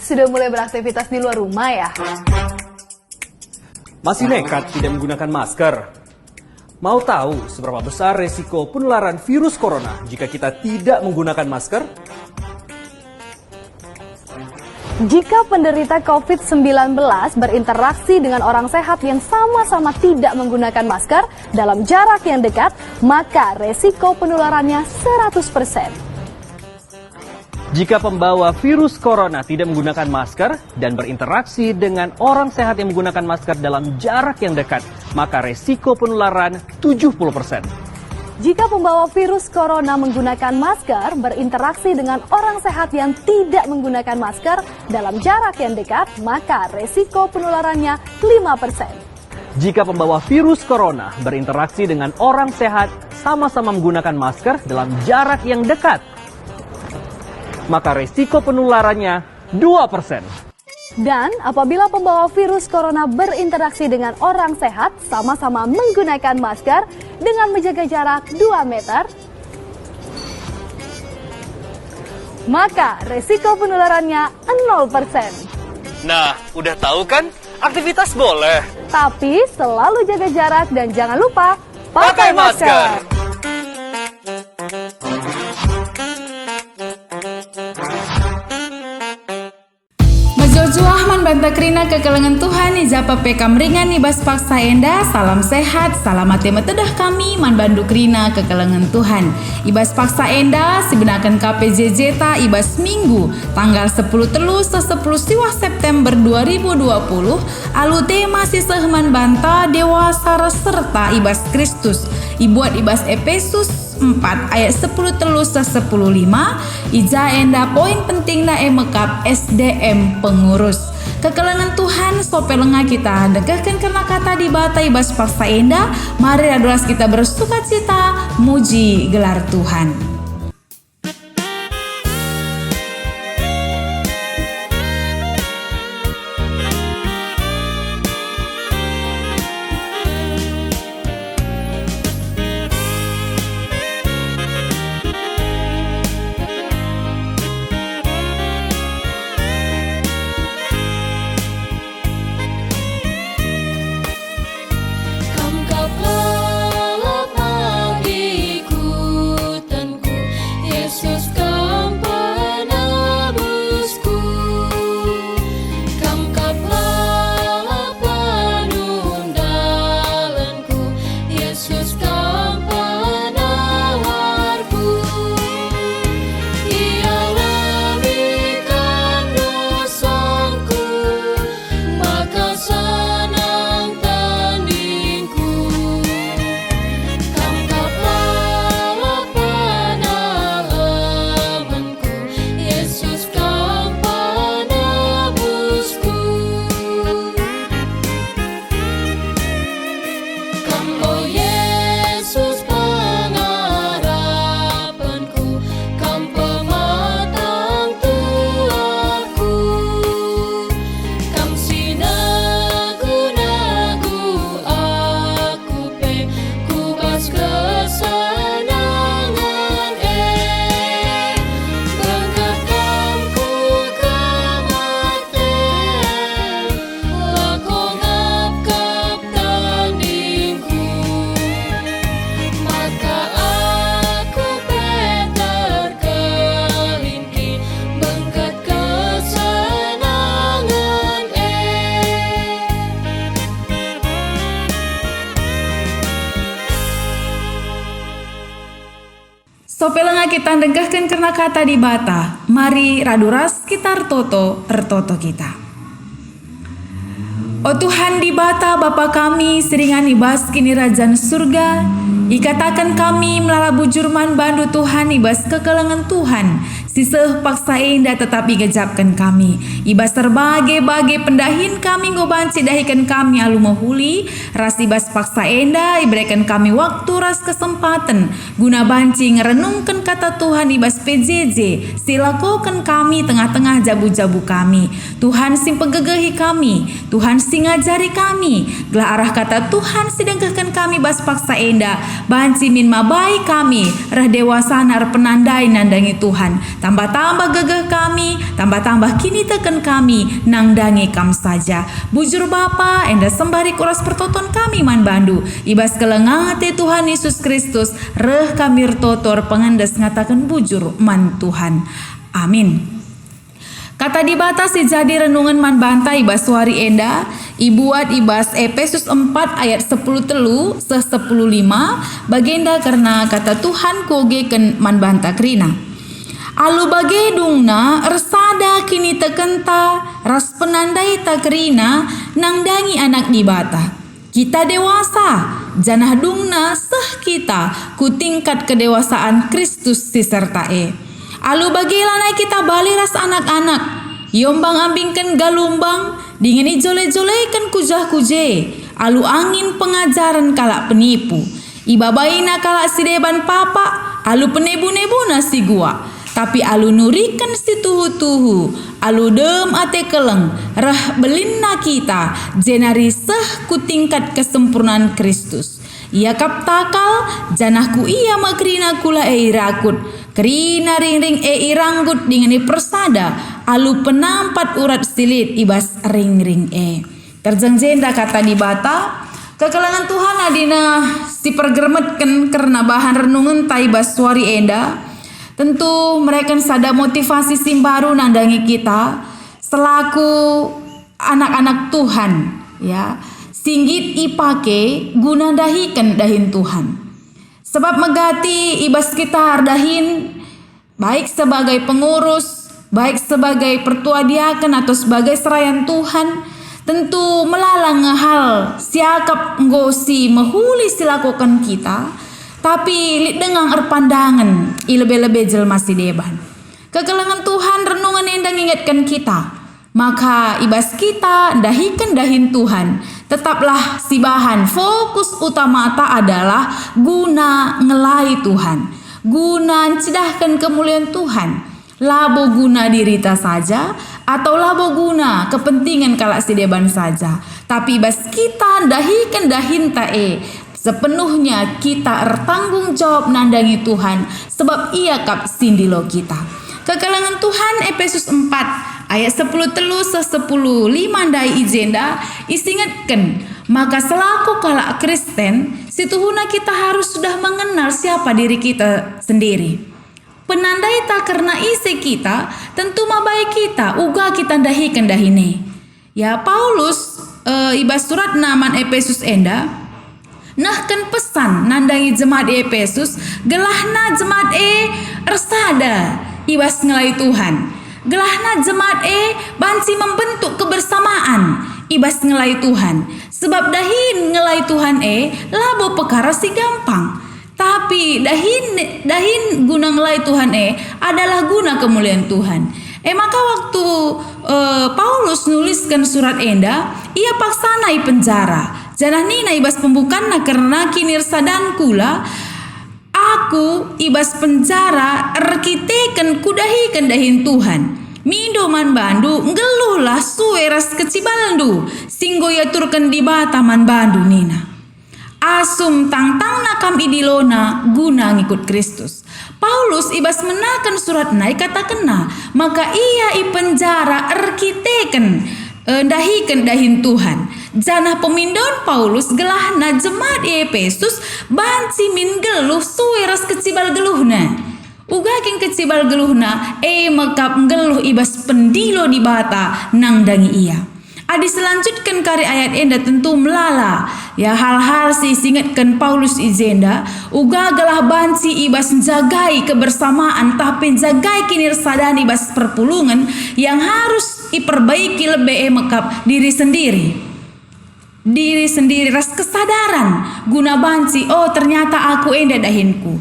Sudah mulai beraktivitas di luar rumah ya? Masih nekat tidak menggunakan masker? Mau tahu seberapa besar resiko penularan virus corona jika kita tidak menggunakan masker? Jika penderita COVID-19 berinteraksi dengan orang sehat yang sama-sama tidak menggunakan masker dalam jarak yang dekat, maka resiko penularannya 100%. Jika pembawa virus corona tidak menggunakan masker dan berinteraksi dengan orang sehat yang menggunakan masker dalam jarak yang dekat, maka resiko penularan 70%. Jika pembawa virus corona menggunakan masker, berinteraksi dengan orang sehat yang tidak menggunakan masker dalam jarak yang dekat, maka resiko penularannya 5%. Jika pembawa virus corona berinteraksi dengan orang sehat sama-sama menggunakan masker dalam jarak yang dekat, maka resiko penularannya 2%. Dan apabila pembawa virus corona berinteraksi dengan orang sehat sama-sama menggunakan masker dengan menjaga jarak 2 meter, maka resiko penularannya 0%. Nah, udah tahu kan? Aktivitas boleh. Tapi selalu jaga jarak dan jangan lupa pakai masker. Jojuah man banta krina kekelengan Tuhan ijapa pekam ringan ibas paksa enda salam sehat salamat tedah kami man bandu krina kekelengan Tuhan ibas paksa enda sebenakan KPJJ ta ibas minggu tanggal 10 telus 10 siwah September 2020 alu tema sisehman banta dewasa serta ibas Kristus ibuat ibas Efesus 4 ayat 10 telus 10 5 ija enda poin penting na mekap SDM pengurus kekelengan Tuhan sopelenga kita degahkan karena kata di bata ibas paksa enda mari adulas kita bersukacita muji gelar Tuhan. Sopelenga kita degahkan karena kata di bata. Mari raduras kita ertoto kita. O Tuhan di bata Bapa kami seringan ibas kini rajan surga. Ikatakan kami melala bujurman bandu Tuhan ibas kekelengan Tuhan. Siseh paksa indah tetapi gejapkan kami. Ibas terbage-bage pendahin kami ngobanci dahikan kami alu mahuli. Ras ibas paksa indah iberikan kami waktu ras kesempatan. Guna banci ngerenungkan kata Tuhan ibas PJJ. Silakokan kami tengah-tengah jabu-jabu kami. Tuhan sim pegegehi kami. Tuhan sing ngajari kami. Gelah arah kata Tuhan sidengkahkan kami bas paksa indah. Banci min mabai kami. Rah dewasa nar penandai nandangi Tuhan. Tambah-tambah gagah kami, tambah-tambah kini teken kami, nang dangi kam saja. Bujur Bapa, enda sembari kuras pertoton kami man bandu. Ibas kelengate Tuhan Yesus Kristus, reh kami totor pengendes ngatakan bujur man Tuhan. Amin. Kata dibatasi jadi renungan man bantai ibas suari enda, ibuat ibas Efesus 4 ayat 10 telu se 10 5 bagenda karena kata Tuhan koge ken man banta krina. Alu bagedungna ersada kini tekenta ras penandai takrina nang dangi anak dibata. Kita dewasa, janah dungna seh kita ku tingkat kedewasaan Kristus sisertae. Alu bagelana kita baliras anak-anak, yombang ambingkan galumbang, dingin ijole-jolekan kujah-kuje, alu angin pengajaran kalak penipu, ibabaina kalak sideban papa, alu penebu-nebu nasi gua, tapi alu nurikan si tuhu-tuhu, alu dem ate keleng, rah belinna kita, jenari seh ku tingkat kesempurnaan Kristus. Ia kap takal, janahku ia makrina kula rakut, kerina ring-ring iranggut dingani persada, alu penampat urat silit ibas ring-ring Terjang jenda kata dibata, kekelangan Tuhan adina si pergermetken karena bahan renungan taibas suari enda. Tentu mereka sada motivasi simbaru nandangi kita selaku anak-anak Tuhan, ya. Singgit ipake guna dahikan dahin Tuhan. Sebab megati ibas kita dahin baik sebagai pengurus, baik sebagai pertua diaken atau sebagai serayan Tuhan, tentu melalang hal siakap ngosi mehuli silakukan kita, tapi lit dengang erpandangan ilebe-lebe jelma si deban. Kekelangan Tuhan renungan endang ingatkan kita, maka ibas kita dahikan dahin Tuhan, tetaplah si bahan fokus utama adalah guna ngelai Tuhan, guna cidahkan kemuliaan Tuhan, labo guna dirita saja atau labo guna kepentingan kalak si deban saja, tapi ibas kita dahikan dahin tae sepenuhnya kita ertanggung jawab nandangi Tuhan sebab ia kap sindilo kita. Kekelangan Tuhan Efesus 4 ayat 10 telu se 10 5 dai ijenda isingatkan, maka selaku kalak Kristen situhuna kita harus sudah mengenal siapa diri kita sendiri. Penandai tak karena isi kita tentu mabai kita uga kita dahikan dahine. Ya Paulus ibas surat naman Efesus enda nahkan pesan nandangi jemaat Efesus gelahna jemaat ersada ibas ngelai Tuhan. Gelahna jemaat banci membentuk kebersamaan ibas ngelai Tuhan. Sebab dahin ngelai Tuhan labo perkara si gampang. Tapi dahin guna ngelai Tuhan adalah guna kemuliaan Tuhan. Maka waktu Paulus nuliskan surat enda, ia paksanai penjara. Janah nina ibas pembukana karena kinir sadan kula aku ibas penjara erkiteken kudahikan dahin Tuhan. Mindo man bandu ngeluhlah sueras kecibaldu singgo yaturkan di bata man bandu nina. Asum tang-tang nakam idilona guna ngikut Kristus. Paulus ibas menakan surat naik kata kena, maka ia i penjara erkiteken dahikan dahin Tuhan. Janah pemindon Paulus gelahna jemaat Efesus banci min geluh sueras kecibal geluhna. Uga king kecibal geluhna mekap geluh ibas pendilo di bata nang dangi ia. Adi selanjutkan kari ayat enda tentu melala ya hal-hal si singatkan Paulus izenda uga galah banci ibas jagai kebersamaan tapi jagai kinir sadani ibas perpulungan yang harus iperbaiki lebih mekap diri sendiri ras kesadaran guna banci ternyata aku enda dahinku,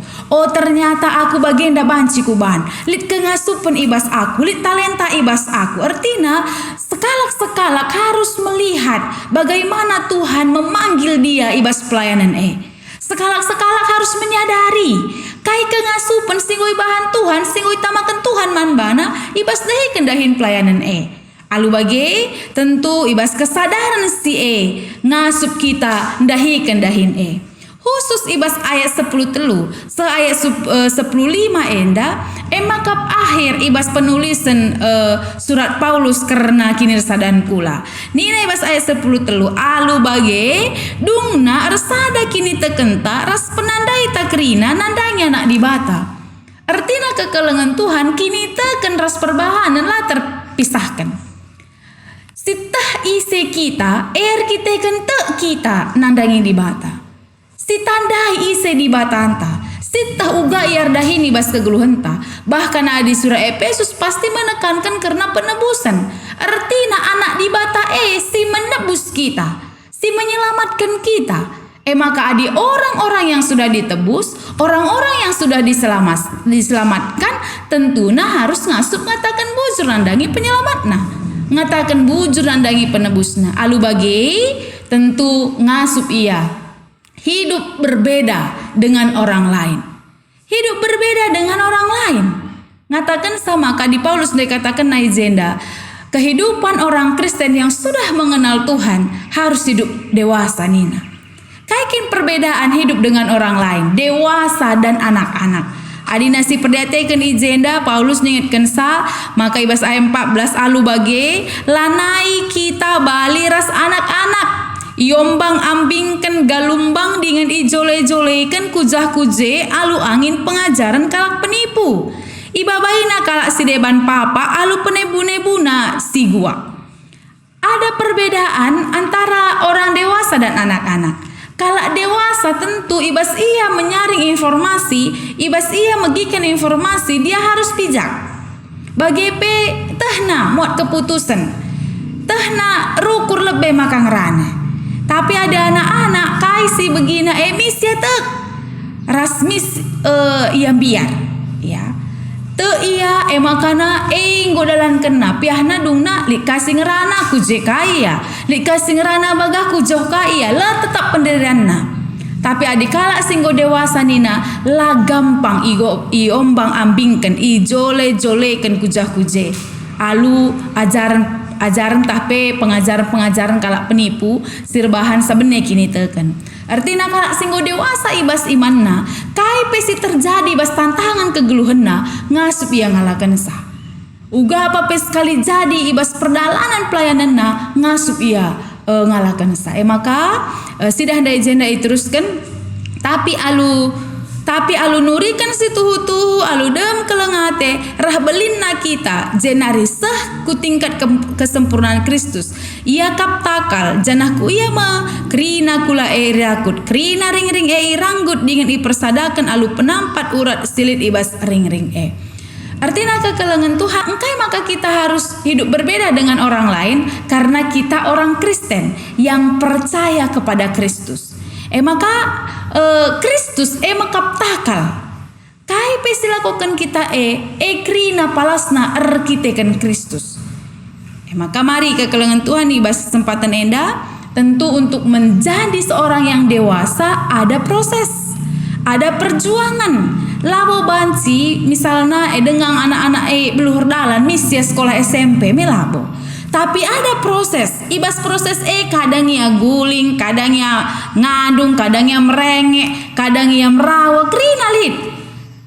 ternyata aku bagenda banci kuban lit kengasupan ibas aku, lit talenta ibas aku. Artinya sekalak-sekalak harus melihat bagaimana Tuhan memanggil dia ibas pelayanan sekalak-sekalak harus menyadari kai kengasupan singoi bahan Tuhan singoi tamakan Tuhan manbana ibas dahi kendahin pelayanan alu bage tentu ibas kesadaran si ngasup kita dahi kendahin Khusus ibas ayat 10 telu, ayat 10 lima enda, emakap akhir ibas penulisan surat Paulus karena kinirsa dan pula. Nina ibas ayat 10 telu, alu bage, dungna resada kini tekenta, ras penandai takrina, nandanya nak dibata. Artinya kekelengan Tuhan kini teken ras perbahanan lah terpisahkan. Sitah ise kita, kita kente kita, nandangi dibata. Si tandai ise di batanta, sitah uga iar dahini bas kegeluhenta. Bahkan di surah Efesus pasti menekankan karena penebusan. Artinya anak di bata si menebus kita, si menyelamatkan kita. Maka adi orang-orang yang sudah ditebus, orang-orang yang sudah diselamatkan, tentunya harus ngasup ngatakan bujur nandangi penyelamatna, ngatakan bujur nandangi penebusna. Alu bagi tentu ngasup ia. Hidup berbeda dengan orang lain. Hidup berbeda dengan orang lain. Ngatakan sama kadi Paulus dikatakan naizenda. Kehidupan orang Kristen yang sudah mengenal Tuhan harus hidup dewasa nina. Kaikin perbedaan hidup dengan orang lain, dewasa dan anak-anak. Adi nasi perdiatekan izenda Paulus ningetkan maka ibas ayat 14 alu bage lanai kita bali ras anak-anak. Iombang ambingkan galumbang dengan ijole-jolekan kujah-kuje alu angin pengajaran kalak penipu. Ibabaina kalak si deban papa alu penebu-nebuna si gua. Ada perbedaan antara orang dewasa dan anak-anak. Kalak dewasa tentu ibas ia menyaring informasi, ibas ia megikan informasi, dia harus bijak. Bagi tehna muat keputusan, tehna rukur lebih makang rana. Tapi ada anak-anak kaisi begina emisi tek rasmis yang biar ya te iya emakana godalan kena piahna dungna li kasih ngerana kuje kaya li kasih ngerana baga kujoh kaya lah tetap pendirianna. Tapi adikala singgo dewasa nina lah gampang iombang ambingkan jole-jolekan kujah-kuje alu ajaran tahpe pengajaran kalak penipu sirbahan sabene kini teken. Artinya kalak singgo dewasa ibas imanna kai pesi terjadi bas tantangan kegeluhenna ngasup ia ngalakan sah. Uga apa pes kali jadi ibas perdalanan pelayananna ngasup ia ngalakan sah. Maka sidah dai jenda teruskan tapi alu nurikan si tuhu-tuhu alu dem kelengate rah belinna kita jenari seh ku tingkat kesempurnaan Kristus. Ia kap takal janahku ia ma krina kula rakut krina ring-ring ranggut dengan persadakan alu penampat urat silit ibas ring-ring Artinya kekelengan Tuhan engkai maka kita harus hidup berbeda dengan orang lain karena kita orang Kristen yang percaya kepada Kristus. Maka Kristus makap takal kai pesi lakukan kita krina palasna erkitekan Kristus. Maka mari kekelengan Tuhan ibas kesempatan enda tentu untuk menjadi seorang yang dewasa ada proses, ada perjuangan. Labo banci misalnya dengan anak-anak beluhur dalan misia sekolah SMP melabo. Tapi ada proses, ibas proses kadang ia guling, kadang ia ngadung, kadang ia merengek, kadang ia merawa, krinalit.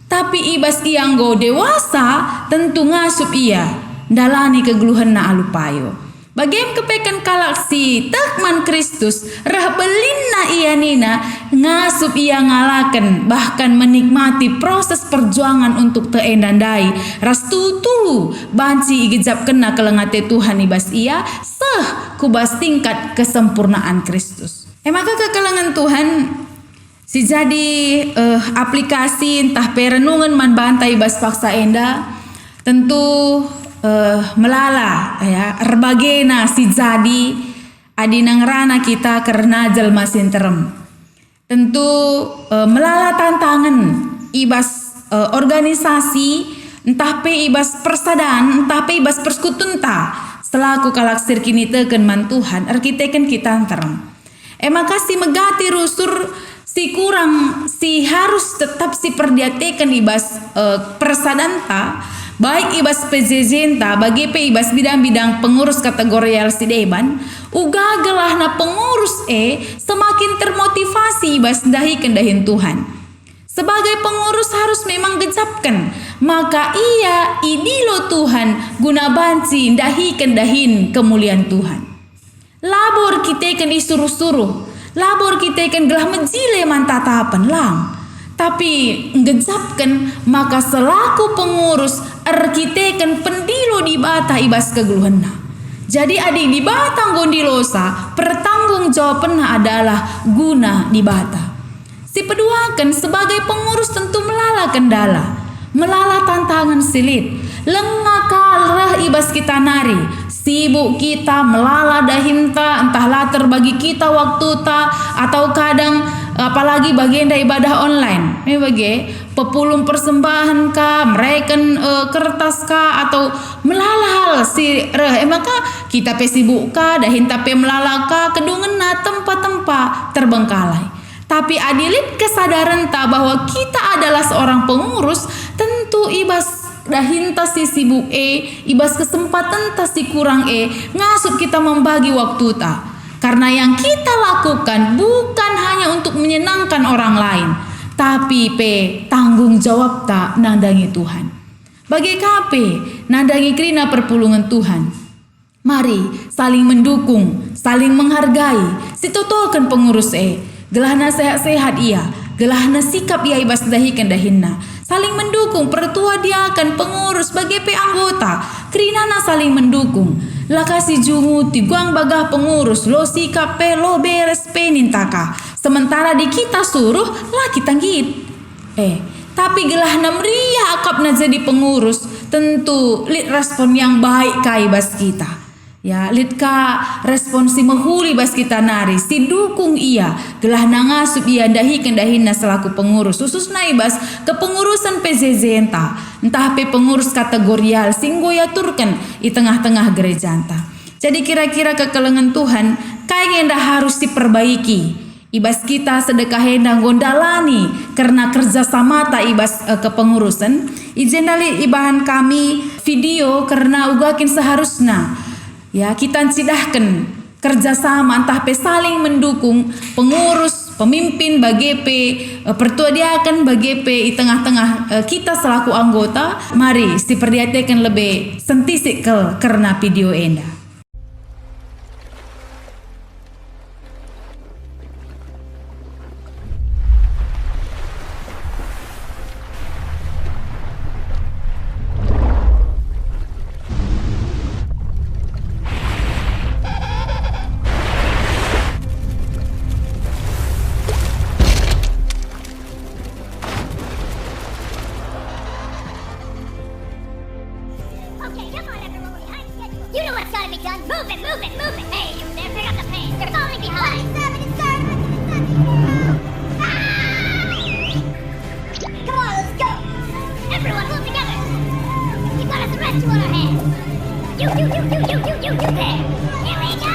Tapi ibas ia nggo dewasa, tentu ngasup ia, dalani kegeluhan na alupayo. Bagiem kepekan kalak si tekman Kristus, rahbelinna ia nina, ngasup ia ngalaken, bahkan menikmati proses perjuangan untuk teendandai. Rastutu, banci igejap kena kelengate Tuhan ibas ia, kubas tingkat kesempurnaan Kristus. Maka kekelengan Tuhan, si jadi aplikasi entah perenungan man bantai ibas paksa enda, tentu melala ya erbagena si jadi adinang rana kita karena jelma sinterem tentu melala tantangan ibas organisasi entah pe ibas persadaan entah pe ibas persekutunta selaku kalaksir kini teken man Tuhan arkiteken kita anterem maka si megati rusur si kurang si harus tetap si perdiatekan ibas persadanta Baik ibas PJJ ta bagi pe ibas bidang-bidang pengurus kategorial sideban, uga gelahna pengurus semakin termotivasi ibas dahi kendahin Tuhan. Sebagai pengurus harus memang gejapkan, maka ia idilo Tuhan guna banci dahi kendahin kemuliaan Tuhan. Labor kita kan disuruh-suruh, labor kita kan gelah menjile mantatapan lang. Tapi ngejapkan maka selaku pengurus kita kan pendilo di bata ibas kegeluhanna. Jadi adik di batang gondilosa pertanggung jawabannya adalah guna di bata. Si peduakan sebagai pengurus tentu melala kendala, melala tantangan silit, lengakalrah ibas kita nari, sibuk kita melala dahinta, entahlah terbagi kita waktu ta atau kadang apalagi bagian dari ibadah online, bagi pepulung persembahan kah, mereken kertas kah atau melala hal si maka kita pe sibuk kah dahinta pe melala kah kedungan tempat-tempat terbengkalai. Tapi adilit kesadaran tak bahwa kita adalah seorang pengurus, tentu ibas dahinta si sibuk ibas kesempatan ta si kurang ngasut kita membagi waktu ta. Karena yang kita lakukan bukan hanya untuk menyenangkan orang lain, tapi tanggung jawab ta nandangi Tuhan. Bagi kape nandangi krina perpulungan Tuhan. Mari saling mendukung, saling menghargai, situtokan pengurus gelahna sehat-sehat ia, gelahna sikap ia ibas dahi kendahinna, saling mendukung pertua dia akan pengurus bagi anggota, krinana saling mendukung, lakasi jungu tiguang bagah pengurus, lo sikap lo beres nintaka, sementara di kita suruh lah kita ngit. Tapi gelahna meriah akapna jadi pengurus, tentu lit respon yang baik kai bas kita. Ya, litka responsi mehuli bas kita nari, si dukung ia, gelah nangasup ia dahi kendahinna selaku pengurus, khusus naibas kepengurusan PJJ entah pengurus kategorial, singgo ya turkan di tengah-tengah gereja entah. Jadi kira-kira kekelengan Tuhan, kayaknya harus diperbaiki. Ibas kita sedekah hendang gondalani karena kerjasama ta ibas kepengurusan. Ijen dali ibahan kami video karena ugakin seharusnya. Ya, kita cidahkan kerjasama entah saling mendukung pengurus, pemimpin bagi pertuadiakan bagi di tengah-tengah kita selaku anggota. Mari diperhatikan lebih sentisik karena video enda. Okay, come on, everyone behind schedule. You know what's gotta be done. Move it, move it, move it. Hey, you there, pick up the pace. You're falling behind. Come on, let's go. Everyone, move together. We got a threat to our hands. You there. Here we go.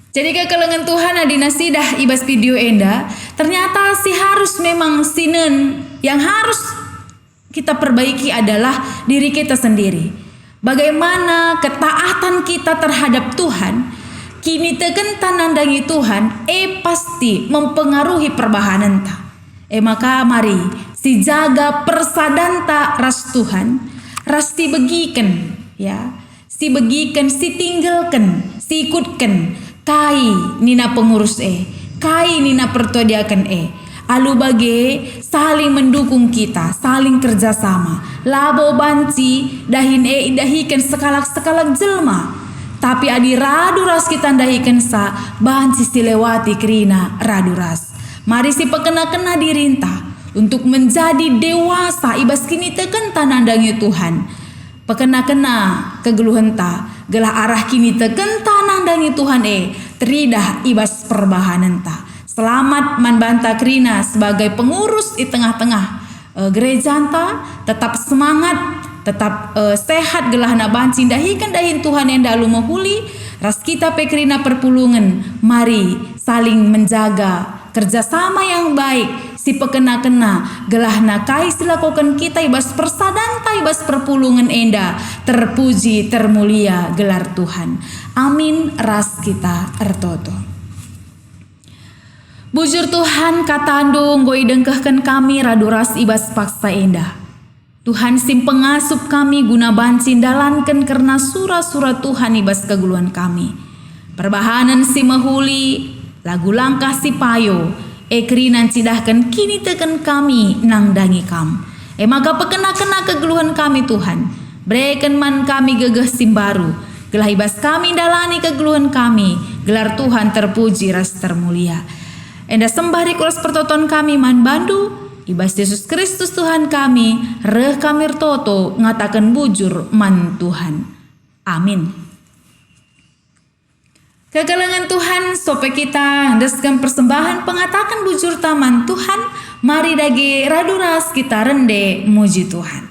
Jadi kekelengan Tuhan adina sidah ibas video enda, ternyata si harus memang sinen yang harus kita perbaiki adalah diri kita sendiri. Bagaimana ketaatan kita terhadap Tuhan, kini tegentan nandangi Tuhan, pasti mempengaruhi perbahanan ta. Maka mari si jaga persadanta ras Tuhan, ras si begiken, ya, si begiken, si tinggalkan, si ikutkan. Kai nina pengurus kai nina pertuadiakan Alu bage saling mendukung kita, saling kerjasama. Labo banci dahin dahikan sekalak-sekalak jelma. Tapi adi raduras kita dahikan sa banci silewati kerina raduras. Mari si pekena-kena dirintah untuk menjadi dewasa ibas kini teken tanandangi Tuhan. Pekena-kena kegeluhenta gelah arah kini teken tanandangi Tuhan teridah ibas perbahanenta. Selamat manbanta Krina sebagai pengurus di tengah-tengah gereja anta, tetap semangat, tetap sehat gelah na banci dahikan dahin Tuhan yang dalu mahuli. Ras kita pekrina perpulungan, mari saling menjaga kerjasama yang baik. Si pekena-kena gelah na kai silakukan kita ibas persadanta ibas perpulungan enda, terpuji termulia gelar Tuhan. Amin. Ras kita ertoto. Bujur Tuhan katandung goi dengkehkan kami raduras ibas paksa endah. Tuhan sim pengasup kami guna bancin dalankan karena surah-surah Tuhan ibas keguluan kami. Perbahanan si mahuli, lagu langkah si payo, ekrinan cidahkan kini teken kami nang dangi kam. Maka pekena-kena kegeluhan kami Tuhan. Breken man kami gegeh sim baru. Gelah ibas kami dalani kegeluhan kami. Gelar Tuhan terpuji ras termulia. Enda sembah kulas pertoton kami man bandu, ibas Yesus Kristus Tuhan kami, reh kami toto ngatakan bujur man Tuhan. Amin. Kegalangan Tuhan, sope kita handaskan persembahan pengatakan bujur taman Tuhan, mari dage raduras kita rende muji Tuhan.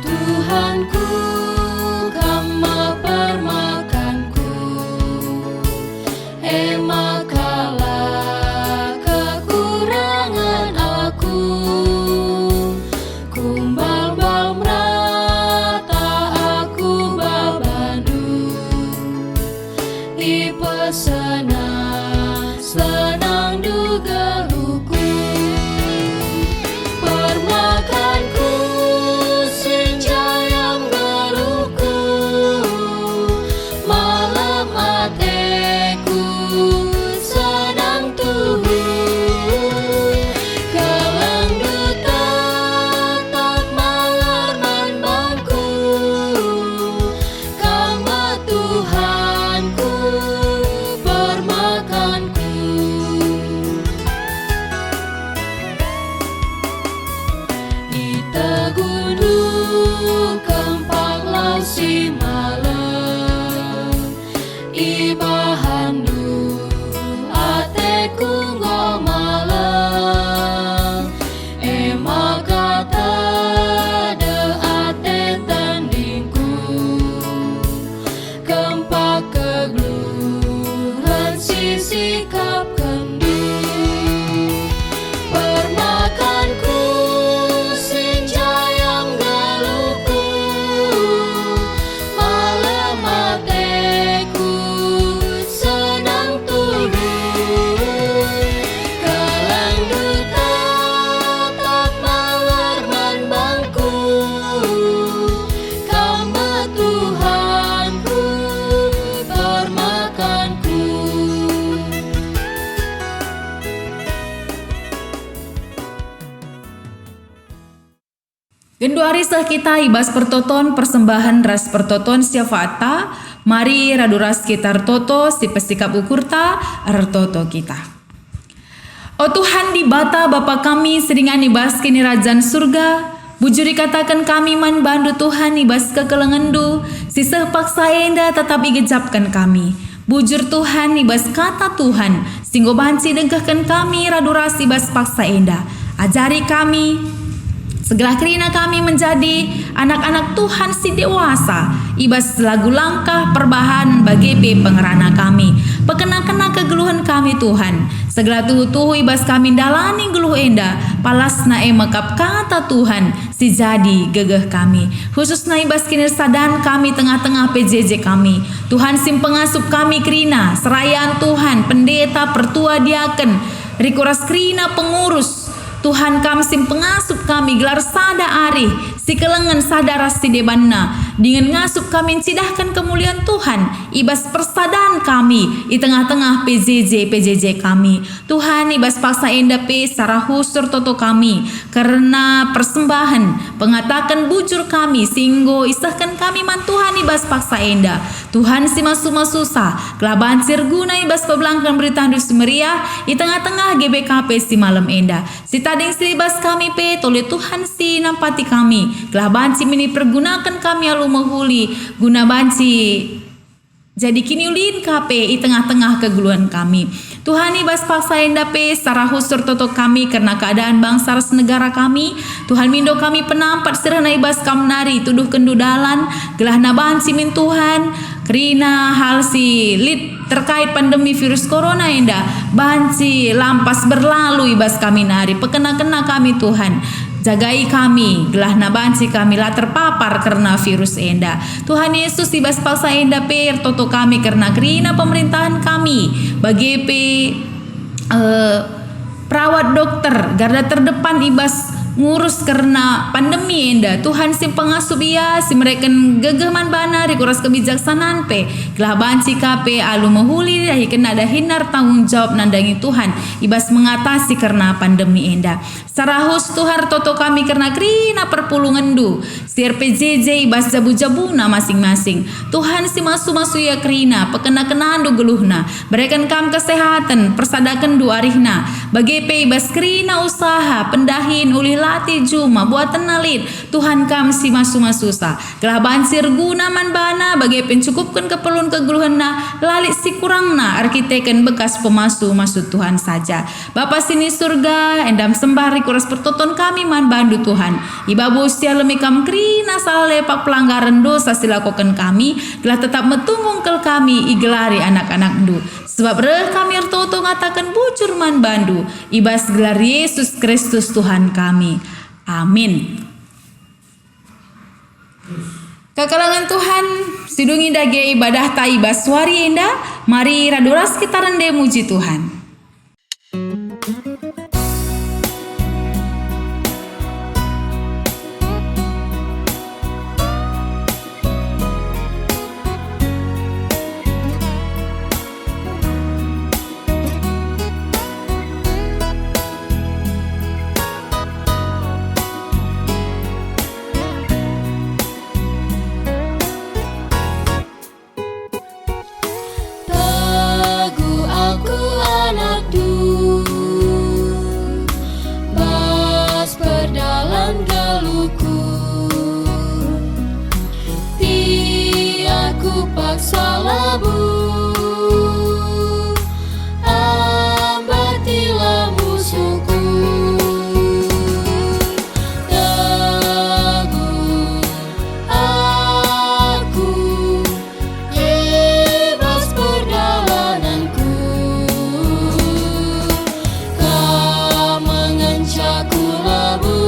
Tuhanku, kama permakanku, makalah kekurangan aku, kumbal bal merata aku babandu, ipesena senang dugeluku, permakanku Genduari sah kita ibas pertoton persembahan ras pertoton syafaata, mari raduras kita toto si pesikap ukurta rtoto kita. O Tuhan di bata Bapa kami seringan ibas kini rajan surga, bujuri katakan kami man bandu Tuhan ibas kekelengendu, sisa paksa enda tetap igejapkan kami. Bujur Tuhan ibas kata Tuhan, singgo banci dengkahkan kami raduras ibas paksa enda. Ajari kami Segala kerina kami menjadi anak-anak Tuhan si dewasa, ibas lagu langkah perbahan bagi pengerana kami. Pekena-kena kegeluhan kami Tuhan. Segala tuhu-tuhu ibas kami dalani geluh enda, palasna mekap kata Tuhan si jadi gegeh kami. Khususna ibas kini sadan kami tengah-tengah PJJ kami. Tuhan sim pengasup kami kerina, serayaan Tuhan, pendeta, pertua diaken, rikuras kerina pengurus. Tuhan kami sim pengasup kami gelar sada ari si kelengan sadaras si debanna dengan ngasup kami cidahkan kemuliaan Tuhan ibas persadaan kami di tengah-tengah PJJ kami. Tuhan ibas paksa enda secara husur toto kami karena persembahan pengatakan bujur kami singgo isahkan kami man Tuhan ibas paksa enda. Tuhan si susah kelaban sirguna ibas pebelangkan berita dus meriah di tengah-tengah GBKP si malam enda. Si tading silibas kami toleh Tuhan si nampati kami kelah banci mini pergunakan kami alu mahuli guna banci jadi kini ulin KP di tengah-tengah kegeluhan kami. Tuhan ibas paksa enda secara husur toto kami karena keadaan bangsa negara kami. Tuhan mindo kami penampat serana ibas kamnari tuduh kendudalan gelah nabanci min Tuhan kerina hal si lid terkait pandemi virus corona enda banci lampas berlalu ibas kami nari pekena-kena kami Tuhan. Jagai kami, gelah nabanci kami lah terpapar karena virus enda. Tuhan Yesus ibas paksa enda toto kami karena kerina pemerintahan kami bagi perawat dokter garda terdepan ibas ngurus karena pandemi enda. Tuhan si pengasuh ia si mereka gegeh man bana rikuras kebijaksanaan gelah banci KP alu mahuli dahi kena ada hinar tanggung jawab nandangi Tuhan ibas mengatasi karena pandemi enda. Sarahus Tuhan toto kami karena kerina perpulungan du sir PJJ ibas jabu-jabuna masing-masing. Tuhan si masu ya kerina pekena-kenaan du geluhna berikan kam kesehatan persadakan du arihna bagi ibas kerina usaha pendahin ulih latih juma buat tenalit. Tuhan kam si masu-masusa gelah bansir guna man bana bagi pencukupkan keperluan kegeluhanna lalik si kurangna arkiteken bekas pemasu maksud Tuhan saja. Bapa sini surga endam sembah kuras pertoton kami man bandu Tuhan ibabu usia lemikam krina salah lepak pelanggaran dosa silakukan kami gelah tetap metungungkel kami igelari anak-anak du sebab reh kami ertoto ngatakan bujur man bandu ibas gelar Yesus Kristus Tuhan kami. Amin. Kekalangan Tuhan sidungi dage ibadah ta ibas suari enda mari raduras kita rende muji Tuhan. Teguh aku anak du, bas perdalan geluku. Ti aku paksa labu, ambatilah musuhku. Teguh aku, ibas perdalananku. Kau mengencaku labu,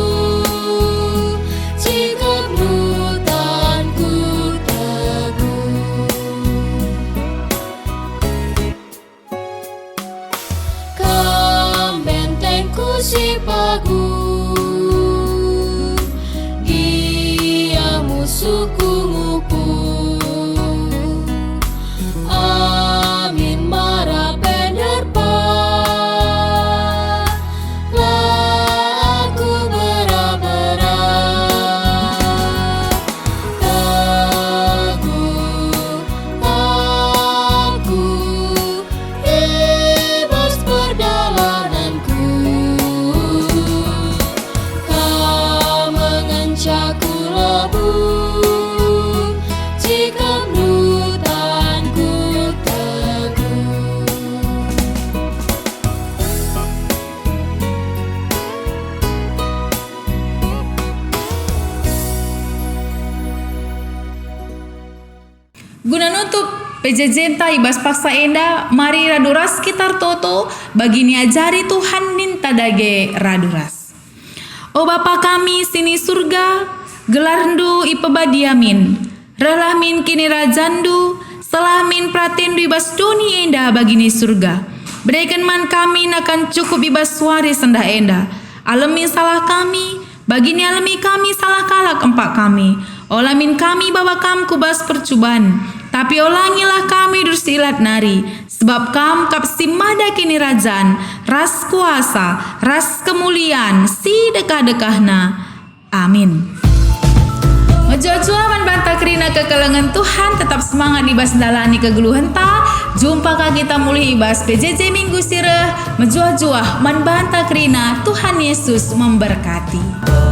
jika penutanku teguh. Guna nutup PJJ ibas paksa enda, mari raduras sekitar toto, bagini ajari Tuhan ninta dage raduras. O Bapa kami sini surga, gelarndu ipebadiamin, relamin kini rajandu, selamin pratendu ibas doni enda bagini surga. Berikan man kami nakan cukup ibas suari sendah enda, alami salah kami, bagini alami kami salah kalak empak kami. Olamin kami bawa kam kubas percubaan, tapi olangilah kami dursilat nari, sebab kam kapsimada kini rajan, ras kuasa, ras kemuliaan, si dekah-dekahna. Amin. Mejojua man banta kerina kekelengan Tuhan, tetap semangat ibas dalani kegeluhan ta. Jumpa kita mulai ibas PJJ minggu sireh, mejua-jua man banta kerina Tuhan Yesus memberkati.